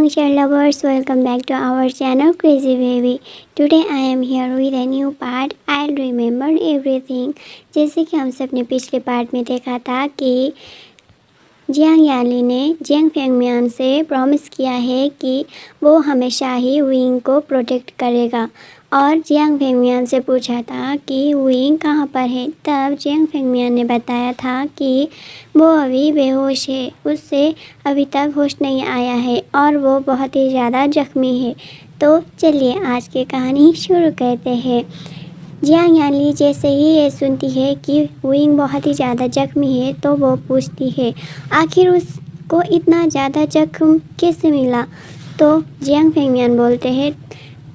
morning, child lovers. Welcome back to our channel Crazy Baby. Today I am here with a new part. I'll remember everything. जैसे कि हम सब ने पिछले part में देखा था कि जियांग याली ने जियांग फेंगमियान से प्रॉमिस किया है कि वो हमेशा ही विंग को प्रोटेक्ट करेगा और जियांग फेंगमियान से पूछा था कि विंग कहाँ पर है। तब जियांग फेंगमियान ने बताया था कि वो अभी बेहोश है, उससे अभी तक होश नहीं आया है और वो बहुत ही ज़्यादा जख्मी है। तो चलिए आज की कहानी शुरू करते हैं। जियांग याली जैसे ही ये सुनती है कि विंग बहुत ही ज़्यादा जख्मी है तो वो पूछती है आखिर उसको इतना ज़्यादा जख्म कैसे मिला। तो जियांग फेंगमियान बोलते हैं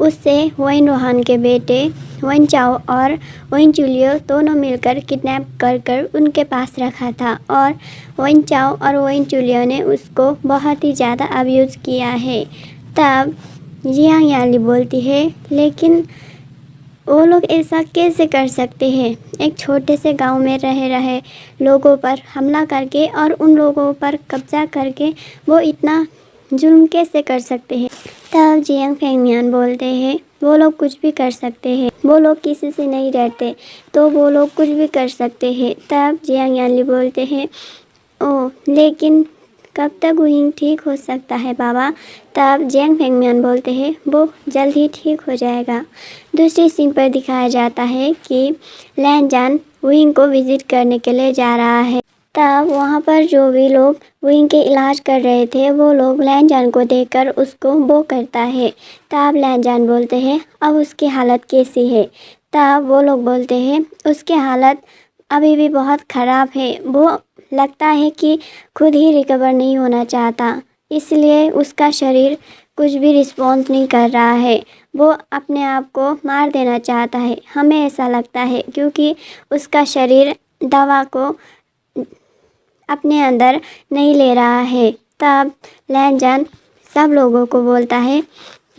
उससे वेन रोहान के बेटे वेन चाओ और वेन चुलियो दोनों मिलकर किडनैप कर उनके पास रखा था और वेन चाओ और वेन चुलियो ने उसको बहुत ही ज़्यादा अब्यूज़ किया है। तब जियांग याली बोलती है लेकिन वो लोग ऐसा कैसे कर सकते हैं, एक छोटे से गांव में रहे लोगों पर हमला करके और उन लोगों पर कब्जा करके वो इतना जुल्म कैसे कर सकते हैं। तब जियांग फेंगमियान बोलते हैं वो लोग कुछ भी कर सकते हैं, वो लोग किसी से नहीं डरते तो वो लोग कुछ भी कर सकते हैं। तब जियांग याली बोलते हैं ओ लेकिन कब तक विंग ठीक हो सकता है बाबा। तब जियांग फेंगमियान बोलते हैं वो जल्द ही ठीक हो जाएगा। दूसरी सीन पर दिखाया जाता है कि लैन जान विंग को विजिट करने के लिए जा रहा है। तब वहाँ पर जो भी लोग विंग के इलाज कर रहे थे वो लोग लैन जान को देखकर उसको वो करता है। तब लैन जान बोलते हैं अब उसकी हालत कैसी है। तब वो लोग बोलते हैं उसकी हालत अभी भी बहुत ख़राब है, वो लगता है कि खुद ही रिकवर नहीं होना चाहता, इसलिए उसका शरीर कुछ भी रिस्पॉन्स नहीं कर रहा है, वो अपने आप को मार देना चाहता है, हमें ऐसा लगता है क्योंकि उसका शरीर दवा को अपने अंदर नहीं ले रहा है। तब लैन जान सब लोगों को बोलता है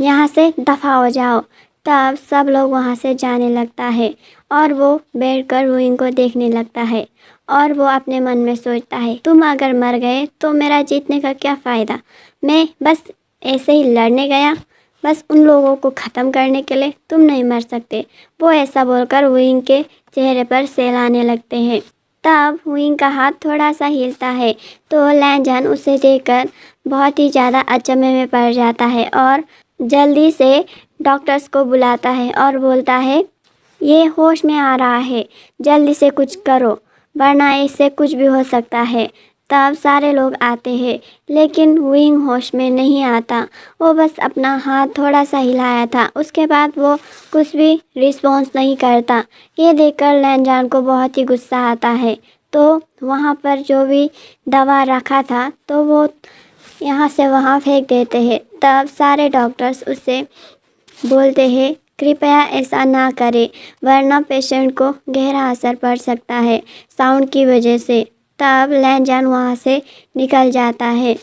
यहाँ से दफ़ा हो जाओ। तब सब लोग वहाँ से जाने लगता है और वो बैठकर विंग को देखने लगता है और वो अपने मन में सोचता है तुम अगर मर गए तो मेरा जीतने का क्या फ़ायदा, मैं बस ऐसे ही लड़ने गया, बस उन लोगों को ख़त्म करने के लिए, तुम नहीं मर सकते। वो ऐसा बोलकर विंग के चेहरे पर सेल आने लगते हैं। तब विंग का हाथ थोड़ा सा हिलता है तो लैन जान उसे देखकर बहुत ही ज़्यादा अचंभे में पड़ जाता है और जल्दी से डॉक्टर्स को बुलाता है और बोलता है ये होश में आ रहा है, जल्दी से कुछ करो वरना इससे कुछ भी हो सकता है। तब सारे लोग आते हैं लेकिन विंग होश में नहीं आता, वो बस अपना हाथ थोड़ा सा हिलाया था, उसके बाद वो कुछ भी रिस्पॉन्स नहीं करता। ये देखकर लैन जान को बहुत ही गुस्सा आता है तो वहाँ पर जो भी दवा रखा था तो वो यहाँ से वहाँ फेंक देते हैं। तब सारे डॉक्टर्स उससे बोलते हैं कृपया ऐसा ना करें वरना पेशेंट को गहरा असर पड़ सकता है साउंड की वजह से। तब लैन जान वहाँ से निकल जाता है।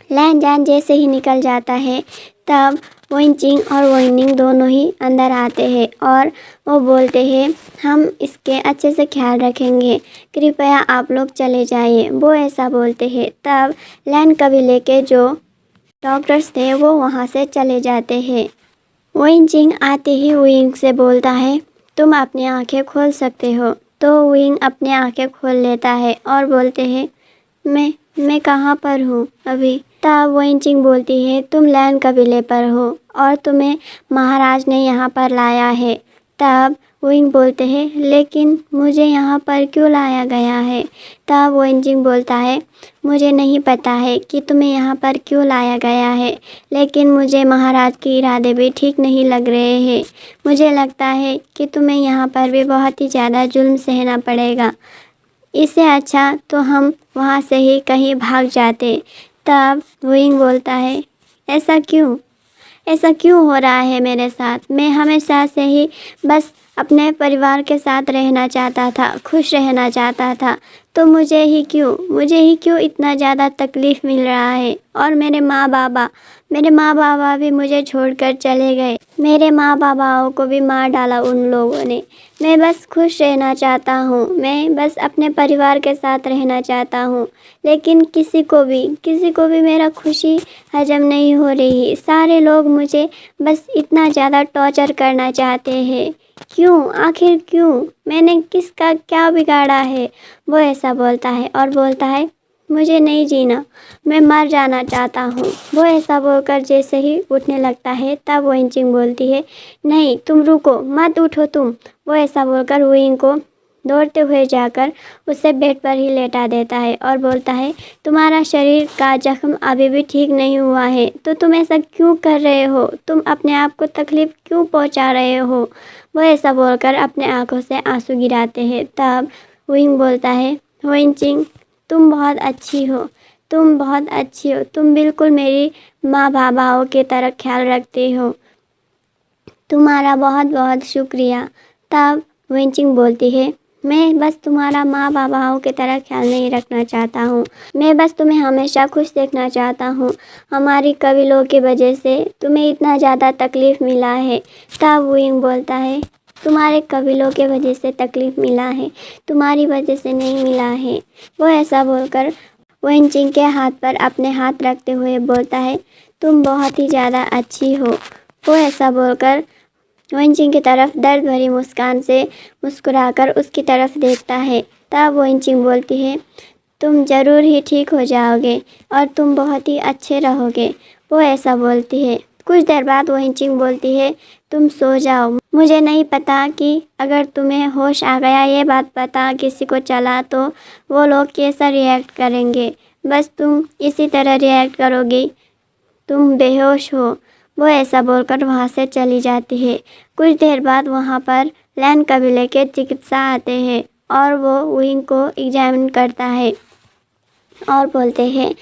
लैन जान जैसे ही निकल जाता है तब वेन चिंग और वेन निंग दोनों ही अंदर आते हैं और वो बोलते हैं हम इसके अच्छे से ख्याल रखेंगे, कृपया आप लोग चले जाइए, वो ऐसा बोलते हैं। तब लैन कबीले के जो डॉक्टर्स थे वो वहाँ से चले जाते हैं। वेन चिंग आते ही विंग से बोलता है तुम अपनी आंखें खोल सकते हो। तो विंग अपनी आंखें खोल लेता है और बोलते हैं मैं कहाँ पर हूँ अभी। तब वेन चिंग बोलती है तुम लैन कबीले पर हो और तुम्हें महाराज ने यहाँ पर लाया है। तब विंग बोलते हैं लेकिन मुझे यहाँ पर क्यों लाया गया है। तब वेन चिंग बोलता है मुझे नहीं पता है कि तुम्हें यहाँ पर क्यों लाया गया है, लेकिन मुझे महाराज के इरादे भी ठीक नहीं लग रहे हैं, मुझे लगता है कि तुम्हें यहाँ पर भी बहुत ही ज़्यादा जुल्म सहना पड़ेगा, इससे अच्छा तो हम वहाँ से ही कहीं भाग जाते। तब विंग बोलता है ऐसा क्यों हो रहा है मेरे साथ, मैं हमेशा से ही बस अपने परिवार के साथ रहना चाहता था, खुश रहना चाहता था, तो मुझे ही क्यों इतना ज़्यादा तकलीफ़ मिल रहा है। और मेरे माँ बाबा भी मुझे छोड़कर चले गए। मेरे माँ बाबाओं को भी मार डाला उन लोगों ने। मैं बस खुश रहना चाहता हूँ, मैं बस अपने परिवार के साथ रहना चाहता हूँ, लेकिन किसी को भी मेरा खुशी हजम नहीं हो रही। सारे लोग मुझे बस इतना ज़्यादा टॉर्चर करना चाहते हैं। क्यों, आखिर क्यों? मैंने किसका क्या बिगाड़ा है? वो ऐसा बोलता है और बोलता है, मुझे नहीं जीना, मैं मर जाना चाहता हूँ। वो ऐसा बोलकर जैसे ही उठने लगता है तब वेनचिंग बोलती है, नहीं तुम रुको, मत उठो तुम। वो ऐसा बोलकर वुयिंग को दौड़ते हुए जाकर उसे बेड पर ही लेटा देता है और बोलता है, तुम्हारा शरीर का जख्म अभी भी ठीक नहीं हुआ है, तो तुम ऐसा क्यों कर रहे हो? तुम अपने आप को तकलीफ़ क्यों पहुंचा रहे हो? वो ऐसा बोलकर अपने आंखों से आंसू गिराते हैं। तब वुयिंग बोलता है, वेनचिंग तुम बहुत अच्छी हो, तुम बिल्कुल मेरी माँ बाबाओं की तरह ख्याल रखते हो, तुम्हारा बहुत बहुत शुक्रिया। तब वेनचिंग बोलती है, मैं बस तुम्हारा माँ बाबाओं की तरह ख्याल नहीं रखना चाहता हूँ, मैं बस तुम्हें हमेशा खुश देखना चाहता हूँ। हमारी कबीलों की वजह से तुम्हें इतना ज़्यादा तकलीफ़ मिला है। तब वुयिंग बोलता है, तुम्हारे कबीलों के वजह से तकलीफ़ मिला है, तुम्हारी वजह से नहीं मिला है। वो ऐसा बोलकर वेनचिंग के हाथ पर अपने हाथ रखते हुए बोलता है, तुम बहुत ही ज़्यादा अच्छी हो। वो ऐसा बोलकर वेनचिंग की तरफ दर्द भरी मुस्कान से मुस्कुराकर उसकी तरफ देखता है। तब वेनचिंग बोलती है, तुम ज़रूर ही ठीक हो जाओगे और तुम बहुत ही अच्छे रहोगे। वो ऐसा बोलती है। कुछ देर बाद वेनचिंग बोलती है, तुम सो जाओ। मुझे नहीं पता कि अगर तुम्हें होश आ गया, ये बात पता किसी को चला तो वो लोग कैसा रिएक्ट करेंगे। बस तुम इसी तरह रिएक्ट करोगी, तुम बेहोश हो। वो ऐसा बोलकर वहाँ से चली जाती है। कुछ देर बाद वहाँ पर लैन कबीले के चिकित्सा आते हैं और वो वुयिंग को एग्जामिन करता है और बोलते हैं,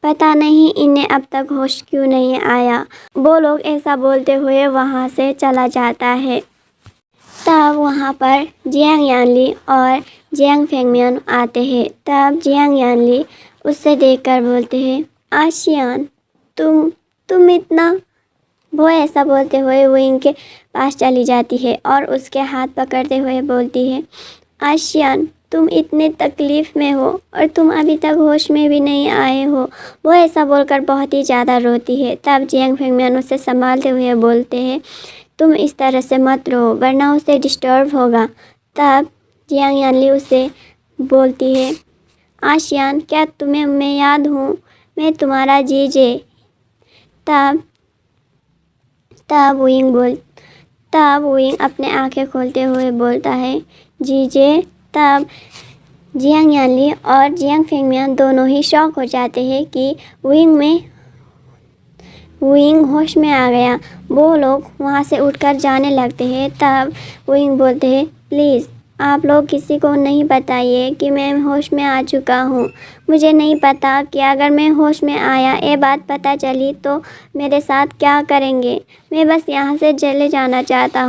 पता नहीं इन्हें अब तक होश क्यों नहीं आया। वो लोग ऐसा बोलते हुए वहाँ से चला जाता है। तब वहाँ पर जियांग यानली और जियांग फेंगमियान आते हैं। तब जियांग यानली उससे देखकर बोलते हैं, आशियान तुम इतना। वो ऐसा बोलते हुए वुयिंग के पास चली जाती है और उसके हाथ पकड़ते हुए बोलती है, आशियान तुम इतने तकलीफ़ में हो और तुम अभी तक होश में भी नहीं आए हो। वो ऐसा बोलकर बहुत ही ज़्यादा रोती है। तब जियांग फेंगमियान उसे संभालते हुए बोलते हैं, तुम इस तरह से मत रो वरना उसे डिस्टर्ब होगा। तब जियांग यानली उसे बोलती है, आशियान क्या तुम्हें मैं याद हूँ? मैं तुम्हारा जीजे। तब वुयिंग अपने आंखें खोलते हुए बोलता है, जीजे। तब जियांग यानली और जियांग फेंगमियान दोनों ही शॉक हो जाते हैं कि वुयिंग होश में आ गया। वो लोग वहाँ से उठकर जाने लगते हैं। तब वुयिंग बोलते हैं, प्लीज़ आप लोग किसी को नहीं बताइए कि मैं होश में आ चुका हूँ। मुझे नहीं पता कि अगर मैं होश में आया, ये बात पता चली तो मेरे साथ क्या करेंगे। मैं बस यहाँ से चले जाना चाहता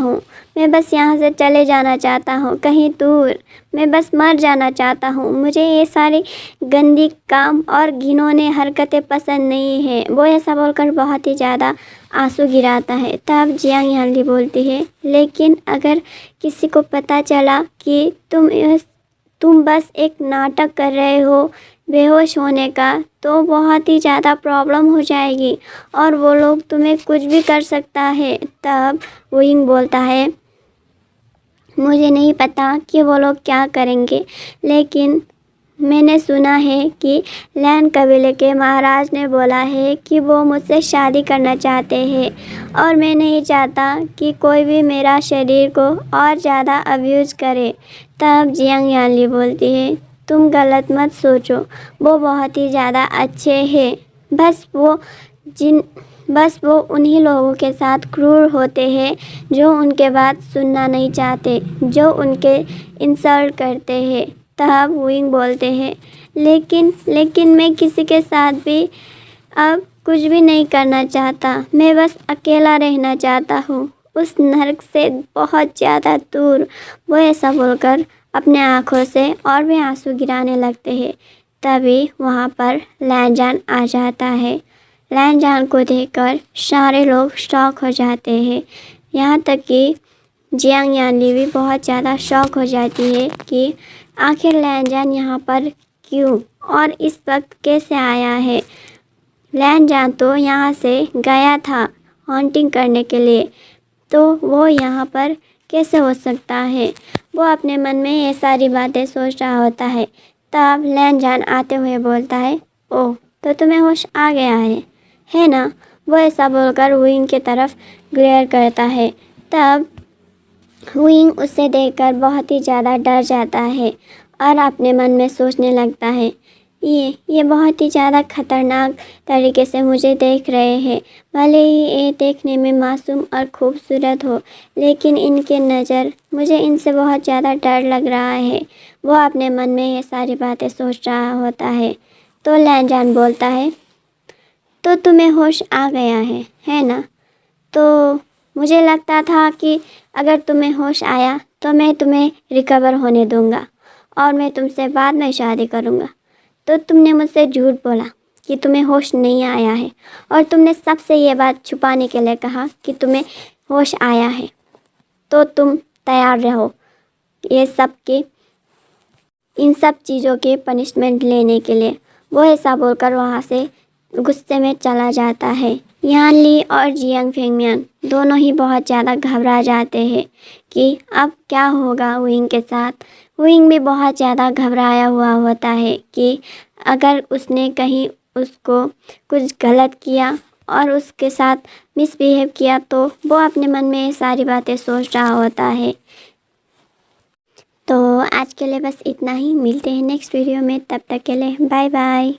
हूँ कहीं दूर। मैं बस मर जाना चाहता हूँ। मुझे ये सारी गंदी काम और घिनौने हरकतें पसंद नहीं है। वो ऐसा बोलकर बहुत ही ज़्यादा आंसू गिराता है। तब जियांग यानली बोलती है, लेकिन अगर किसी को पता चला कि तुम बस एक नाटक कर रहे हो बेहोश होने का, तो बहुत ही ज़्यादा प्रॉब्लम हो जाएगी और वो लोग तुम्हें कुछ भी कर सकता है। तब वुयिंग बोलता है, मुझे नहीं पता कि वो लोग क्या करेंगे, लेकिन मैंने सुना है कि लैन कबीले के महाराज ने बोला है कि वो मुझसे शादी करना चाहते हैं और मैं नहीं चाहता कि कोई भी मेरा शरीर को और ज़्यादा अब्यूज़ करे। तब जियांग यानली बोलती है, तुम गलत मत सोचो, वो बहुत ही ज़्यादा अच्छे हैं। बस वो उन्हीं लोगों के साथ क्रूर होते हैं जो उनके बात सुनना नहीं चाहते, जो उनके इंसल्ट करते हैं। तब वुयिंग बोलते हैं, लेकिन मैं किसी के साथ भी अब कुछ भी नहीं करना चाहता। मैं बस अकेला रहना चाहता हूँ, उस नरक से बहुत ज़्यादा दूर। वो ऐसा बोलकर अपने आँखों से और भी आंसू गिराने लगते हैं। तभी वहाँ पर लैनजान आ जाता है। लैनजान को देखकर सारे लोग शॉक हो जाते हैं। यहाँ तक कि जियांग यानली भी बहुत ज़्यादा शॉक हो जाती है कि आखिर लैनजान यहाँ पर क्यों और इस वक्त कैसे आया है। लैनजान तो यहाँ से गया था हॉन्टिंग करने के लिए, तो वो यहाँ पर कैसे हो सकता है। वो अपने मन में ये सारी बातें सोच रहा होता है। तब लैनजान आते हुए बोलता है, ओह तो तुम्हें होश आ गया है ना। वो ऐसा बोलकर विंग की तरफ ग्लेयर करता है। तब विंग उसे देखकर बहुत ही ज़्यादा डर जाता है और अपने मन में सोचने लगता है, ये बहुत ही ज़्यादा खतरनाक तरीके से मुझे देख रहे हैं। भले ही ये देखने में मासूम और खूबसूरत हो, लेकिन इनके नज़र मुझे इनसे बहुत ज़्यादा डर लग रहा है। वो अपने मन में ये सारी बातें सोच रहा होता है। तो लैनजान बोलता है, तो तुम्हें होश आ गया है ना। तो मुझे लगता था कि अगर तुम्हें होश आया तो मैं तुम्हें रिकवर होने दूंगा और मैं तुमसे बाद में शादी करूंगा। तो तुमने मुझसे झूठ बोला कि तुम्हें होश नहीं आया है और तुमने सबसे ये बात छुपाने के लिए कहा कि तुम्हें होश आया है। तो तुम तैयार रहो इन सब चीज़ों के पनिशमेंट लेने के लिए। वो ऐसा बोलकर वहाँ से गुस्से में चला जाता है। यान ली और जियांग फेंगमियान दोनों ही बहुत ज़्यादा घबरा जाते हैं कि अब क्या होगा विंग के साथ। विंग भी बहुत ज़्यादा घबराया हुआ होता है कि अगर उसने कहीं उसको कुछ गलत किया और उसके साथ मिसबिहेव किया तो वो अपने मन में ये सारी बातें सोच रहा होता है। तो आज के लिए बस इतना ही। मिलते हैं नेक्स्ट वीडियो में, तब तक के लिए बाय बाय।